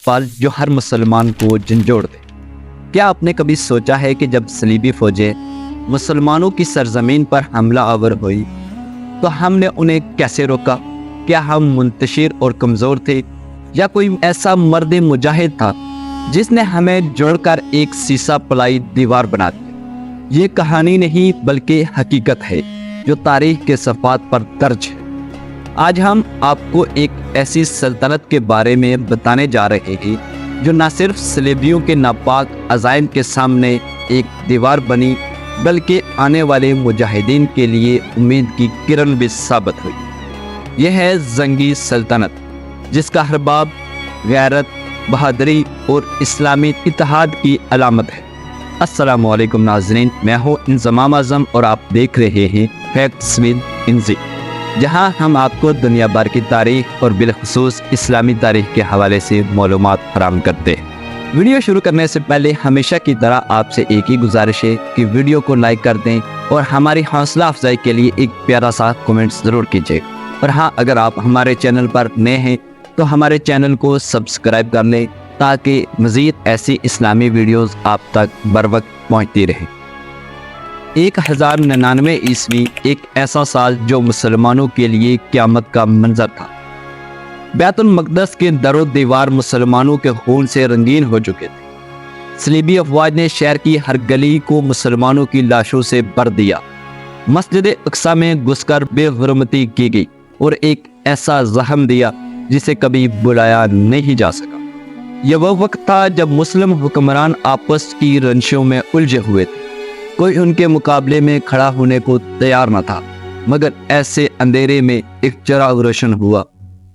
پال جو ہر مسلمان کو جھنجھوڑ دے۔ کیا آپ نے کبھی سوچا ہے کہ جب صلیبی فوجیں مسلمانوں کی سرزمین پر حملہ آور ہوئی تو ہم نے انہیں کیسے روکا؟ کیا ہم منتشر اور کمزور تھے یا کوئی ایسا مرد مجاہد تھا جس نے ہمیں جوڑ کر ایک سیسا پلائی دیوار بنا دی؟ یہ کہانی نہیں بلکہ حقیقت ہے جو تاریخ کے صفحات پر درج ہے۔ آج ہم آپ کو ایک ایسی سلطنت کے بارے میں بتانے جا رہے ہیں جو نہ صرف صلیبیوں کے ناپاک عزائم کے سامنے ایک دیوار بنی بلکہ آنے والے مجاہدین کے لیے امید کی کرن بھی ثابت ہوئی۔ یہ ہے زنگی سلطنت جس کا ہر باب غیرت، بہادری اور اسلامی اتحاد کی علامت ہے۔ السلام علیکم ناظرین، میں ہوں انضمام اعظم اور آپ دیکھ رہے ہیں فیکٹس ود انزی، جہاں ہم آپ کو دنیا بھر کی تاریخ اور بالخصوص اسلامی تاریخ کے حوالے سے معلومات فراہم کرتے ہیں۔ ویڈیو شروع کرنے سے پہلے ہمیشہ کی طرح آپ سے ایک ہی گزارش ہے کہ ویڈیو کو لائک کر دیں اور ہماری حوصلہ افزائی کے لیے ایک پیارا سا کمنٹ ضرور کیجیے۔ اور ہاں، اگر آپ ہمارے چینل پر نئے ہیں تو ہمارے چینل کو سبسکرائب کر لیں تاکہ مزید ایسی اسلامی ویڈیوز آپ تک بر وقت پہنچتی رہیں۔ 1099 عیسوی ایک ایسا سال جو مسلمانوں کے لیے قیامت کا منظر تھا۔ بیت المقدس کے در و دیوار مسلمانوں کے خون سے رنگین ہو چکے تھے۔ صلیبی افواج نے شہر کی ہر گلی کو مسلمانوں کی لاشوں سے بھر دیا۔ مسجد اقصی میں گھس کر بے حرمتی کی گئی اور ایک ایسا زخم دیا جسے کبھی بلایا نہیں جا سکا۔ یہ وہ وقت تھا جب مسلم حکمران آپس کی رنجشوں میں الجھے ہوئے تھے۔ کوئی ان کے مقابلے میں کھڑا ہونے کو تیار نہ تھا، مگر ایسے اندھیرے میں ایک چراغ روشن ہوا،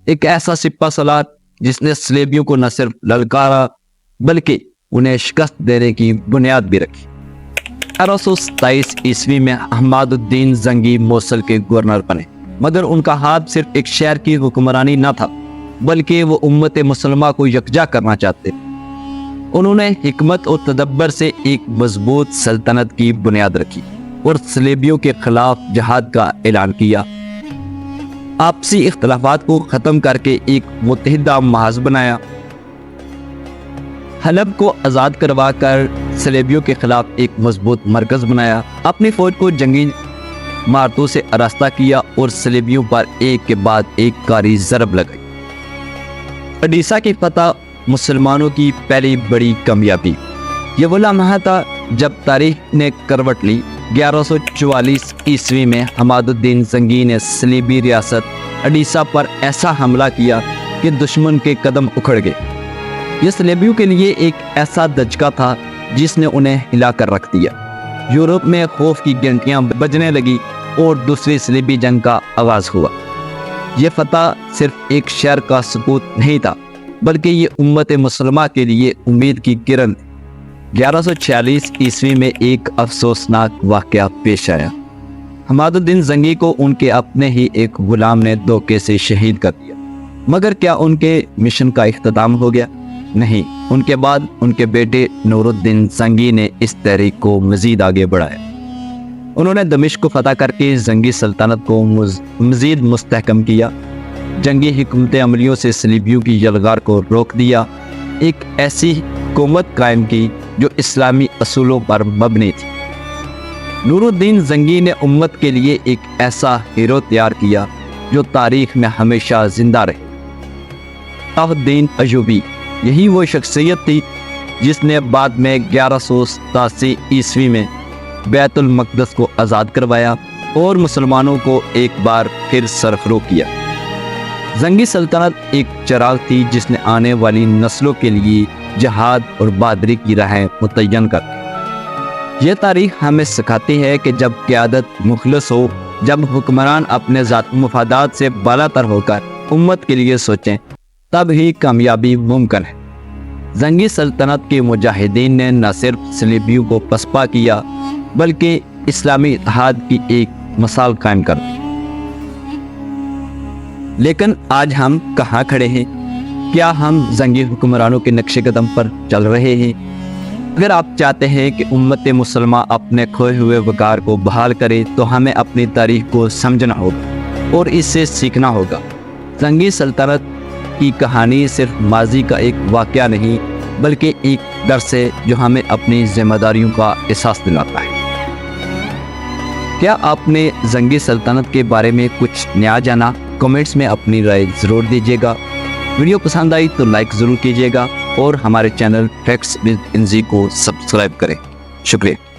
ایک ایسا سپہ سالار جس نے صلیبیوں کو نہ صرف للکارا بلکہ انہیں شکست دینے کی بنیاد بھی رکھی۔ 1827 عیسوی میں احمد الدین زنگی موصل کے گورنر بنے، مگر ان کا ہاتھ صرف ایک شہر کی حکمرانی نہ تھا بلکہ وہ امت مسلمہ کو یکجا کرنا چاہتے تھے۔ انہوں نے حکمت اور تدبر سے ایک مضبوط سلطنت کی بنیاد رکھی اور صلیبیوں کے خلاف جہاد کا اعلان کیا۔ آپسی اختلافات کو ختم کر کے ایک متحدہ محاذ بنایا۔ حلب کو آزاد کروا کر صلیبیوں کے خلاف ایک مضبوط مرکز بنایا۔ اپنی فوج کو جنگی مارتوں سے آراستہ کیا اور صلیبیوں پر ایک کے بعد ایک کاری ضرب لگائی۔ اڈیسا کی فتح مسلمانوں کی پہلی بڑی کامیابی۔ یہ وہ لمحہ تھا جب تاریخ نے کروٹ لی۔ 1144 عیسوی میں حماد الدین زنگی نے صلیبی ریاست اڈیسا پر ایسا حملہ کیا کہ دشمن کے قدم اکھڑ گئے۔ یہ صلیبیوں کے لیے ایک ایسا دھچکا تھا جس نے انہیں ہلا کر رکھ دیا۔ یورپ میں خوف کی گھنٹیاں بجنے لگی اور دوسری صلیبی جنگ کا آغاز ہوا۔ یہ فتح صرف ایک شہر کا سقوط نہیں تھا بلکہ یہ امت مسلمہ کے لیے امید کی کرن۔ 1146 عیسوی میں ایک افسوسناک واقعہ پیش آیا۔ حماد الدین زنگی کو ان کے اپنے ہی ایک غلام نے دھوکے سے شہید کر دیا۔ مگر کیا ان کے مشن کا اختتام ہو گیا؟ نہیں، ان کے بعد ان کے بیٹے نور الدین زنگی نے اس تحریک کو مزید آگے بڑھایا۔ انہوں نے دمشق کو فتح کر کے زنگی سلطنت کو مزید مستحکم کیا، جنگی حکمت عملیوں سے صلیبیوں کی یلغار کو روک دیا، ایک ایسی حکومت قائم کی جو اسلامی اصولوں پر مبنی تھی۔ نور الدین زنگی نے امت کے لیے ایک ایسا ہیرو تیار کیا جو تاریخ میں ہمیشہ زندہ رہے۔ صلاح الدین ایوبی، یہی وہ شخصیت تھی جس نے بعد میں 1187 عیسوی میں بیت المقدس کو آزاد کروایا اور مسلمانوں کو ایک بار پھر سرخرو کیا۔ زنگی سلطنت ایک چراغ تھی جس نے آنے والی نسلوں کے لیے جہاد اور بہادری کی راہیں متعین کر دی۔ یہ تاریخ ہمیں سکھاتی ہے کہ جب قیادت مخلص ہو، جب حکمران اپنے ذاتی مفادات سے بالاتر ہو کر امت کے لیے سوچیں، تب ہی کامیابی ممکن ہے۔ زنگی سلطنت کے مجاہدین نے نہ صرف صلیبیوں کو پسپا کیا بلکہ اسلامی اتحاد کی ایک مثال قائم کر دی۔ لیکن آج ہم کہاں کھڑے ہیں؟ کیا ہم زنگی حکمرانوں کے نقش قدم پر چل رہے ہیں؟ اگر آپ چاہتے ہیں کہ امت مسلمہ اپنے کھوئے ہوئے وقار کو بحال کرے تو ہمیں اپنی تاریخ کو سمجھنا ہوگا اور اس سے سیکھنا ہوگا۔ زنگی سلطنت کی کہانی صرف ماضی کا ایک واقعہ نہیں بلکہ ایک درس ہے جو ہمیں اپنی ذمہ داریوں کا احساس دلاتا ہے۔ کیا آپ نے زنگی سلطنت کے بارے میں کچھ نیا جانا؟ کمنٹس میں اپنی رائے ضرور دیجیے گا۔ ویڈیو پسند آئی تو لائک ضرور کیجیے گا اور ہمارے چینل فیکٹس ود انزی کو سبسکرائب کریں۔ شکریہ۔